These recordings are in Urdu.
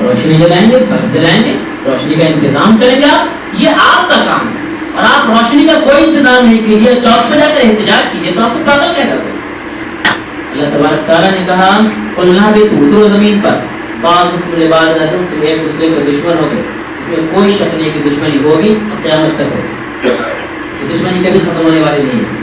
روشنی جلائیں گے، بلب جلائیں گے، روشنی کا انتظام کریں گے آپ، یہ آپ کا کام ہے۔ اور آپ روشنی کا کوئی انتظام نہیں کیجیے، چوک پہ جا کر احتجاج کیجیے تو آپ کو پاگل کہہ کرتے۔ اللہ تبارک تعالیٰ نے کہا قلنا بھی اترو زمین پر، بعضکم لبعض عدو، تم ایک دوسرے کے دشمن ہو گئے۔ اس میں کوئی شک نہیں کہ دشمنی ہوگی اور قیامت تک ہوگی، یہ دشمنی کبھی ختم ہونے والی نہیں ہے۔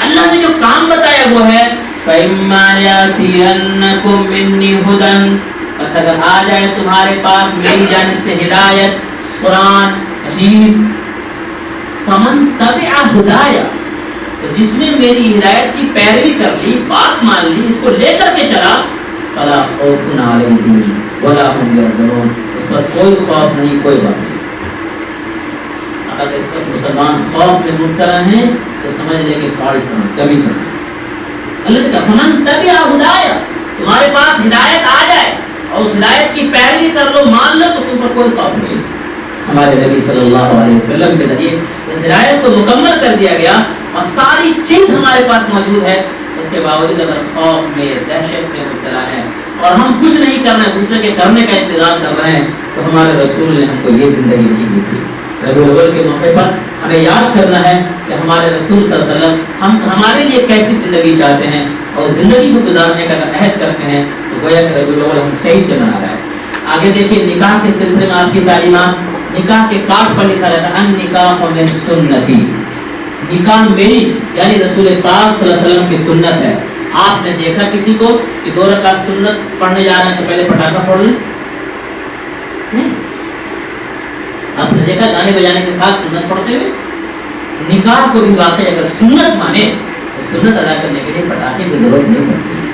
اللہ نے جو کام بتایا وہ ہے فَإِمَّا يَأْتِيَنَّكُم مِّنِّي هُدًى، بس اگر آ جائے تمہارے پاس میری جانب سے ہدایت، قرآن حدیث، فَمَن تَبِعَ هُدَايَ، تو جس نے میری ہدایت کی پیروی کر لی، بات مان لی، اس کو لے کر کے چلا، فَلَا خَوْفٌ عَلَيْهِمْ وَلَا هُمْ يَحْزَنُونَ، اس پر کوئی خوف نہیں، کوئی بات نہیں۔ اگر اس وقت مسلمان خوف میں مبتلا ہیں تو سمجھ لیں کہ فالٹ کبھی کرنا۔ اللہ نے کہا فَمَن تَبِعَ هُدَايَ، تمہارے پاس ہدایت آ جائے اور اس ہدایت کی پیروی کر لو، مان لو، تو تم پر کوئی خوف نہیں۔ ہمارے نبی صلی اللہ علیہ وسلم کے ذریعے اس ہدایت کو مکمل کر دیا گیا اور ساری چیز ہمارے پاس موجود ہے، اس کے باوجود اگر خوف میں، دہشت میں مبتلا ہے اور ہم کچھ نہیں کر رہے ہیں، دوسرے کے کرنے کا انتظار کر رہے ہیں، تو ہمارے رسول نے ہم کو یہ زندگی نہیں دی تھی۔ ربیع الاول کے موقع پر ہمیں یاد کرنا ہے کہ ہمارے رسول صلی اللہ علیہ وسلم ہمارے لیے کیسی زندگی چاہتے ہیں اور زندگی کو گزارنے کا اگر عہد کرتے ہیں تو گویا کہ ربیع الاول ہم صحیح سے منا رہے ہیں۔ آگے دیکھیں نکاح کے سلسلے میں آپ کی تعلیمات، نکاح کے کارڈ پر لکھا رہتا ہے النکاح من سنتی، نکاح میری یعنی رسول پاک صلی اللہ علیہ وسلم کی سنت ہے۔ آپ نے دیکھا کسی کو کہ 2 رکعت سنت پڑھنے جا رہے ہیں تو پہلے پٹاخہ پھوڑ لیں؟ نہیں۔ آپ نے دیکھا گانے بجانے کے ساتھ سنت پڑھتے ہوئے؟ نکاح کو بھی واقعی اگر سنت مانے تو سنت ادا کرنے کے لیے پٹاخے کی ضرورت نہیں پڑتی ہے،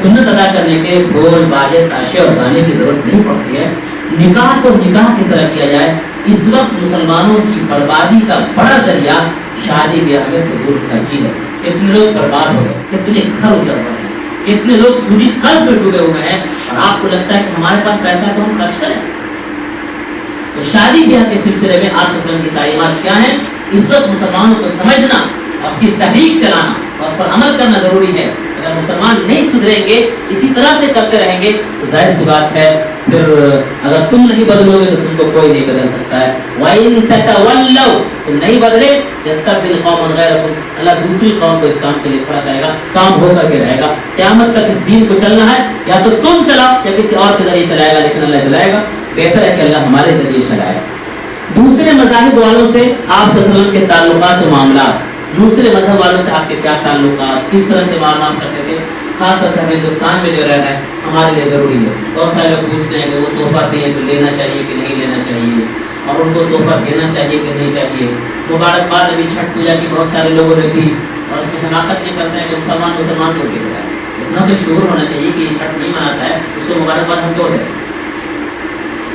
سنت ادا کرنے کے ڈھول باجے تاشے اور گانے کی ضرورت نہیں پڑتی ہے۔ نکاح کو نکاح کی طرح کیا جائے۔ اس وقت مسلمانوں کی بربادی کا بڑا ذریعہ شادی بیاہ میں فضول خرچی ہے۔ کتنے لوگ برباد ہو گئے، کتنے گھر اجڑ رہے ہیں، کتنے لوگ سودی قرض میں ڈوبے ہوئے ہیں، اور آپ کو لگتا ہے کہ ہمارے پاس پیسہ تو ہم خرچ کریں۔ تو شادی بیاہ کے سلسلے میں آپ صلی اللہ علیہ وسلم کی تعلیمات کیا ہیں؟ اس وقت مسلمانوں کو سمجھنا اور اس کی تحریک چلانا اور اس پر عمل کرنا ضروری ہے۔ اگر مسلمان نہیں سدھریں گے، اسی طرح سے کرتے رہیں گے تو ظاہر سی بات ہے پھر اگر تم نہیں بدلو گے تو تم کو کوئی نہیں بدل سکتا ہے۔ وَإِن تَتَوَلَّوْا، تم نہیں بدلے يَسْتَبْدِلْ قَوْمًا غَيْرَكُمْ، اللہ دوسری قوم کو اس کام کے لیے کھڑا کرے گا، کام ہو کر کے رہے گا۔ قیامت تک اس دین کو چلنا ہے، یا تو تم چلاؤ یا کسی اور کے ذریعے چلائے گا، لیکن اللہ چلائے گا۔ بہتر ہے کہ اللہ ہمارے ذریعے چلائے۔ دوسرے مذاہب والوں سے آپ صلی اللہ علیہ وسلم کے تعلقات و معاملات، دوسرے مذہب والوں سے آپ کے کیا تعلقات، کس طرح سے معاملات کرتے تھے، خاص طور سے ہندوستان میں جو رہ رہے ہیں ہمارے لیے ضروری ہے۔ بہت سارے لوگ پوچھتے ہیں کہ وہ تحفہ دیں تو لینا چاہیے کہ نہیں لینا چاہیے، اور ان کو تحفہ دینا چاہیے کہ نہیں چاہیے۔ مبارکباد ابھی چھٹ پوجا کی بہت سارے لوگوں نے دی، اور اس میں حماقت یہ کرتے ہیں کہ مسلمان کو دے رہا ہے۔ اتنا تو شعور ہونا چاہیے کہ یہ چھٹ نہیں مناتا ہے، اس کو مبارکباد ہم کیوں دیں؟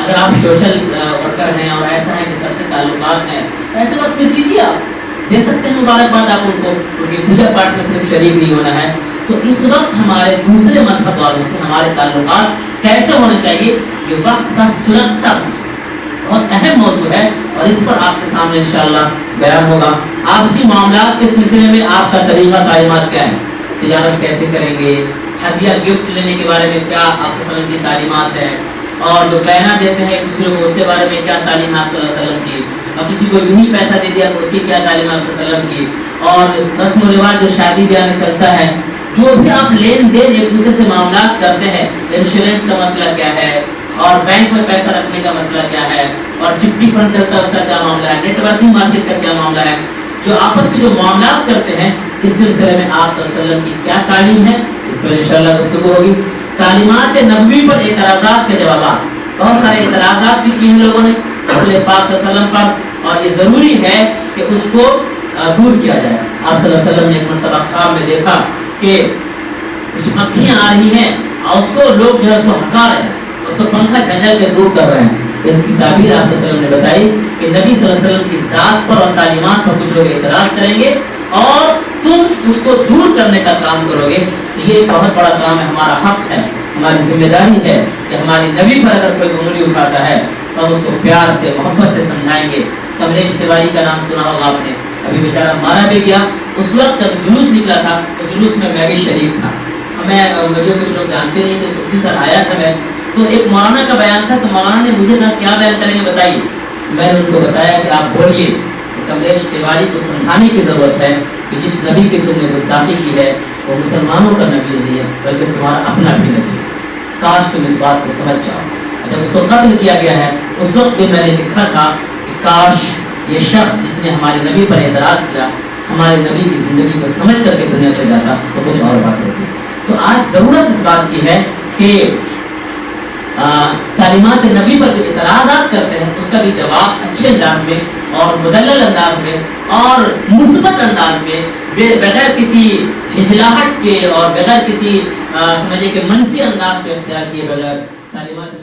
اگر آپ سوشل ورکر ہیں اور ایسا ہے کہ سب سے تعلقات ہیں، ایسے وقت میں دیجیے، آپ دے سکتے ہیں مبارکباد آپ ان کو، کیونکہ پوجا پاٹ میں صرف شریک نہیں ہونا ہے۔ تو اس وقت ہمارے دوسرے مذہب والوں سے ہمارے تعلقات کیسے ہونے چاہیے، یہ وقت کا سلگتا بہت اہم موضوع ہے، اور اس پر آپ کے سامنے انشاءاللہ بیان ہوگا۔ آپسی معاملات کے سلسلے میں آپ کا طریقہ تعلیمات کیا ہے، تجارت کیسے کریں گے، ہدیہ گفٹ لینے کے بارے میں کیا آپ صلی اللہ علیہ وسلم کی تعلیمات ہیں، اور جو پینا دیتے ہیں ایک دوسرے کو اس کے بارے میں کیا تعلیم آپ صلی اللہ علیہ وسلم کی، اور کسی کو یوں ہی پیسہ دے دیا تو اس کی کیا تعلیم آپ صلی اللہ علیہ وسلم کی، اور رسم و رواج جو شادی بیاہ میں چلتا ہے، جو بھی آپ لین دین ایک دوسرے سے معاملات کرتے ہیں، انشورنس کا مسئلہ کیا ہے، اور بینک میں پیسہ رکھنے کا مسئلہ کیا ہے، اور چٹی فنڈ چلتا ہے اس کا کیا معاملہ ہے، نیٹ ورکنگ مارکیٹ کا کیا معاملہ ہے، جو آپس میں جو معاملات کرتے ہیں اس سلسلے میں آپ صلی اللہ علیہ وسلم کی کیا تعلیم ہے، اس پر انشاءاللہ گفتگو ہوگی۔ تعلیمات نبوی پر اعتراضات کے جوابات، بہت سارے اعتراضات بھی کیے ہیں لوگوں نے رسول پاک صلی اللہ علیہ وسلم پر، اور یہ ضروری ہے کہ اس کو دور کیا جائے۔ آپ صلی اللہ علیہ وسلم نے ایک مرتبہ خواب میں دیکھا کہ کچھ مکھیاں آ رہی ہیں اور اس کو لوگ جو ہے اس کو ہکا رہے ہیں، اس کو پنکھا جھنجھل کے دور کر رہے ہیں۔ اس کی تعبیر آپ صلی اللہ علیہ وسلم نے بتائی کہ نبی صلی اللہ علیہ وسلم کی ذات پر اور تعلیمات پر کچھ لوگ اعتراض کریں گے اور تم اس کو دور کرنے کا کام کرو گے۔ یہ ایک بہت بڑا کام ہے، ہمارا حق ہے، ہماری ذمہ داری ہے کہ ہماری نبی پر اگر کوئی انگلی اٹھاتا ہے تو ہم اس کو پیار سے محبت سے سمجھائیں گے۔ کملیش تیواری کا نام سنا ہوگا آپ نے، ابھی بیچارہ مارا بھی گیا۔ اس وقت جب جلوس نکلا تھا تو جلوس میں بھی شریک تھا، مجھے کچھ لوگ جانتے نہیں تھے، اسی سال آیا تھا میں، تو ایک مولانا کا بیان تھا، تو مولانا نے مجھے کہا کیا بیان کریں گے بتائیے. میں نے ان کو بتایا کہ آپ بولیے کملیش تیواری کو سمجھانے کی ضرورت ہے کہ جس نبی کی تم نے گستاخی کی ہے وہ مسلمانوں کا نبی نہیں ہے بلکہ تمہارا اپنا بھی نبی ہے. کاش تم اس بات کو سمجھ جاؤ. جب اس کو قتل کیا گیا ہے اس وقت بھی میں نے لکھا تھا کہ کاش یہ شخص جس نے ہمارے نبی پر اعتراض کیا ہمارے نبی کی زندگی کو سمجھ کر کے دنیا سے جاتا تو کچھ اور بات ہوتی. تو آج ضرورت اس بات کی ہے کہ تعلیمات نبی پر جو اعتراضات کرتے ہیں اس کا بھی جواب اچھے انداز میں اور مدلل انداز میں اور مثبت انداز میں بغیر کسی جھنجھلاہٹ کے اور بغیر کسی سمجھے کہ منفی انداز کو اختیار کیے بغیر تعلیمات